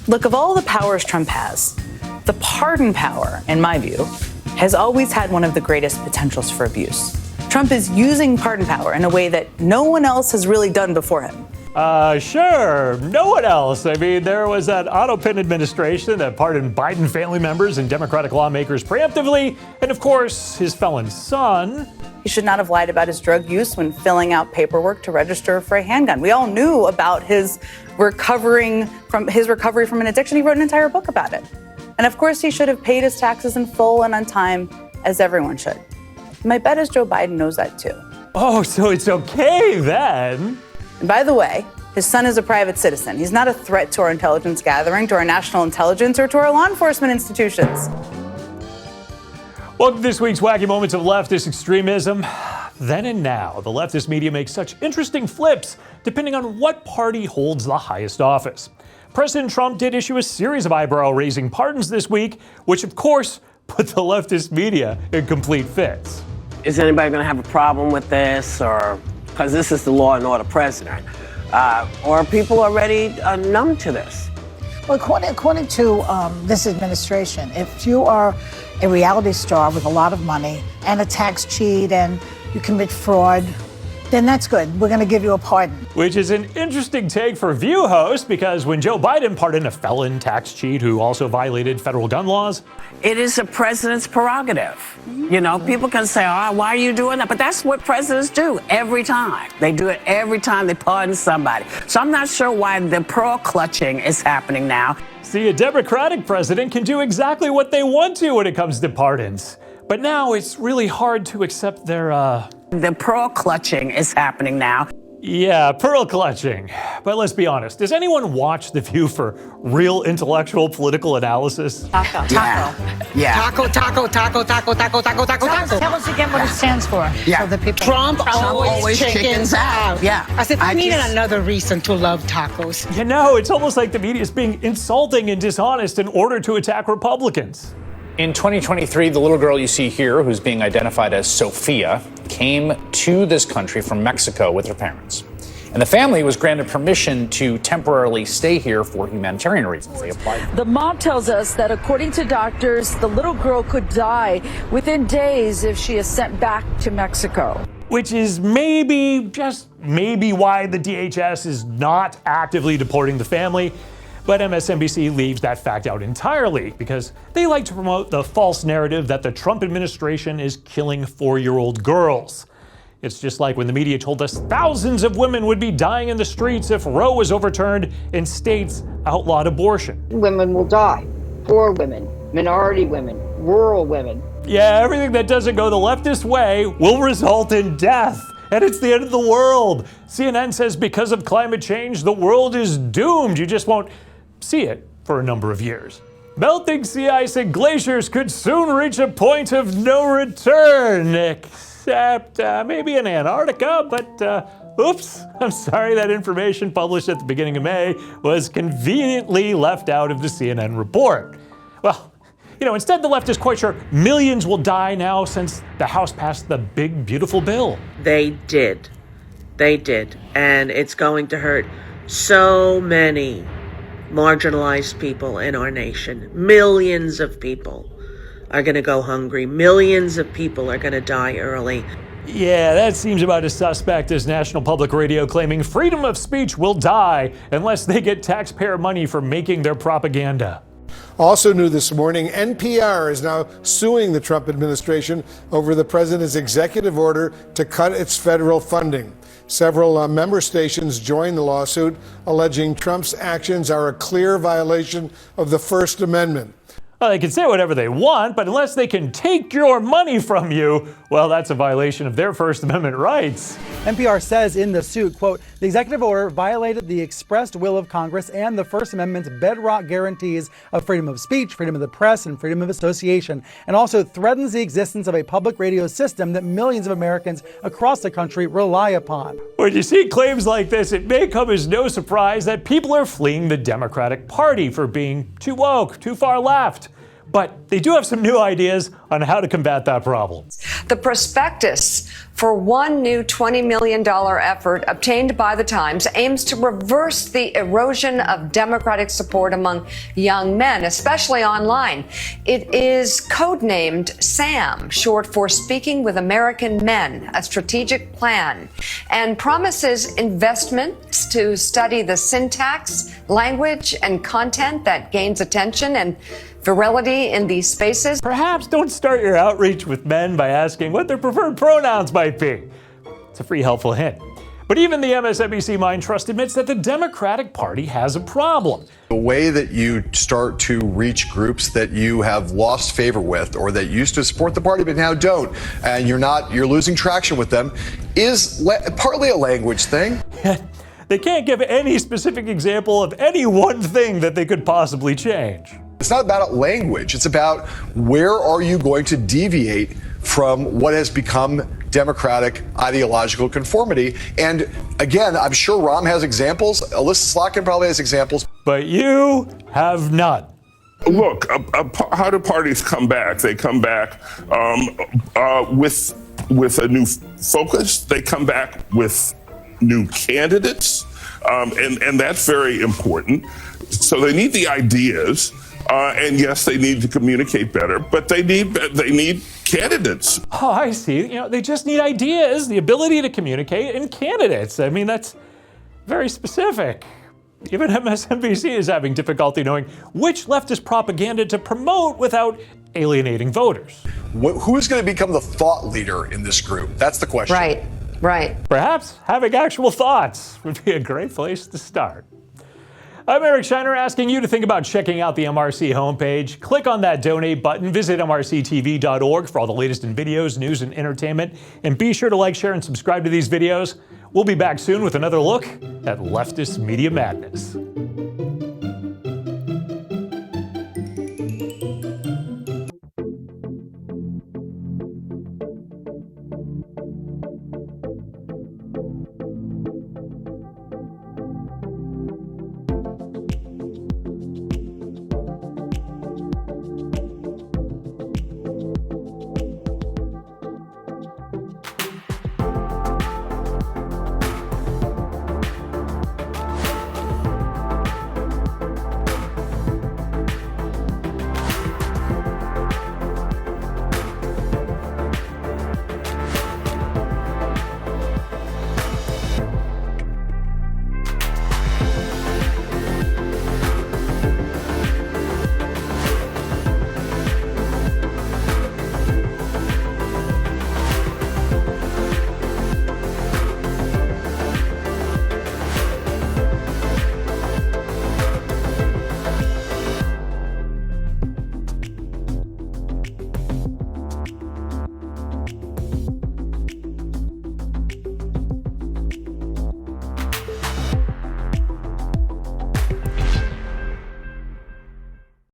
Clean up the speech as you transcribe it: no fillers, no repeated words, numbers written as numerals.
Look, of all the powers Trump has, the pardon power, in my view, has always had one of the greatest potentials for abuse. Trump is using pardon power in a way that no one else has really done before him. Sure. No one else. I mean, there was that auto-pin administration that pardoned Biden family members and Democratic lawmakers preemptively, and of course, his felon son. He should not have lied about his drug use when filling out paperwork to register for a handgun. We all knew about his recovery from an addiction. He wrote an entire book about it. And of course, he should have paid his taxes in full and on time, as everyone should. My bet is Joe Biden knows that too. Oh, so it's okay then. And by the way, his son is a private citizen. He's not a threat to our intelligence gathering, to our national intelligence, or to our law enforcement institutions. Welcome to this week's Wacky Moments of Leftist Extremism. Then and now, the leftist media makes such interesting flips depending on what party holds the highest office. President Trump did issue a series of eyebrow-raising pardons this week, which of course put the leftist media in complete fits. Is anybody going to have a problem with this, or because this is the law and order president, or are people already numb to this? Well, according to this administration, if you are a reality star with a lot of money and a tax cheat and you commit fraud, then that's good. We're going to give you a pardon. Which is an interesting take for View host, because when Joe Biden pardoned a felon tax cheat who also violated federal gun laws, it is a president's prerogative. You know, people can say, oh, why are you doing that? But that's what presidents do every time. They do it every time they pardon somebody. So I'm not sure why the pearl clutching is happening now. See, a Democratic president can do exactly what they want to when it comes to pardons. But now it's really hard to accept their, The pearl clutching is happening now. Yeah, pearl clutching. But let's be honest, does anyone watch The View for real intellectual political analysis? Taco. Yeah. Taco. Tell us again what it stands for. Yeah. So the people. Trump always chickens out. Yeah. I said, I needed another reason to love tacos. You know, it's almost like the media is being insulting and dishonest in order to attack Republicans. In 2023, the little girl you see here, who's being identified as Sophia, came to this country from Mexico with her parents. And the family was granted permission to temporarily stay here for humanitarian reasons. They applied. The mom tells us that according to doctors, the little girl could die within days if she is sent back to Mexico. Which is maybe, just maybe, why the DHS is not actively deporting the family. But MSNBC leaves that fact out entirely because they like to promote the false narrative that the Trump administration is killing 4-year-old girls. It's just like when the media told us thousands of women would be dying in the streets if Roe was overturned and states outlawed abortion. Women will die. Poor women, minority women, rural women. Yeah, everything that doesn't go the leftist way will result in death. And it's the end of the world. CNN says because of climate change, the world is doomed. You just won't see it for a number of years. Melting sea ice and glaciers could soon reach a point of no return, except maybe in Antarctica, but oops, I'm sorry, that information published at the beginning of May was conveniently left out of the CNN report. Well, you know, instead the left is quite sure millions will die now since the House passed the big, beautiful bill. They did. And it's going to hurt so many marginalized people in our nation. Millions of people are going to go hungry. Millions of people are going to die early. Yeah, that seems about as suspect as National Public Radio claiming freedom of speech will die unless they get taxpayer money for making their propaganda. Also new this morning, NPR is now suing the Trump administration over the president's executive order to cut its federal funding. Several member stations joined the lawsuit, alleging Trump's actions are a clear violation of the First Amendment. Well, they can say whatever they want, but unless they can take your money from you, well, that's a violation of their First Amendment rights. NPR says in the suit, quote, the executive order violated the expressed will of Congress and the First Amendment's bedrock guarantees of freedom of speech, freedom of the press, and freedom of association, and also threatens the existence of a public radio system that millions of Americans across the country rely upon. When you see claims like this, it may come as no surprise that people are fleeing the Democratic Party for being too woke, too far left. But they do have some new ideas on how to combat that problem. The prospectus for one new $20 million effort obtained by the Times aims to reverse the erosion of Democratic support among young men, especially online. It is codenamed SAM, short for Speaking with American Men, a strategic plan, and promises investments to study the syntax, language, and content that gains attention and virility in these spaces. Perhaps don't start your outreach with men by asking what their preferred pronouns might be. It's a free, helpful hint. But even the MSNBC Mind Trust admits that the Democratic Party has a problem. The way that you start to reach groups that you have lost favor with or that used to support the party but now don't, and you're losing traction with them, is partly a language thing. They can't give any specific example of any one thing that they could possibly change. It's not about language. It's about where are you going to deviate from what has become Democratic ideological conformity. And again, I'm sure Rahm has examples. Alyssa Slotkin probably has examples. But you have none. Look, how do parties come back? They come back with a new focus. They come back with new candidates. And that's very important. So they need the ideas. And yes, they need to communicate better, but they need candidates. Oh, I see. They just need ideas, the ability to communicate, and candidates. I mean, that's very specific. Even MSNBC is having difficulty knowing which leftist propaganda to promote without alienating voters. Who's going to become the thought leader in this group? That's the question. Right. Perhaps having actual thoughts would be a great place to start. I'm Eric Shiner, asking you to think about checking out the MRC homepage. Click on that donate button, visit MRCTV.org for all the latest in videos, news, and entertainment. And be sure to like, share, and subscribe to these videos. We'll be back soon with another look at leftist media madness.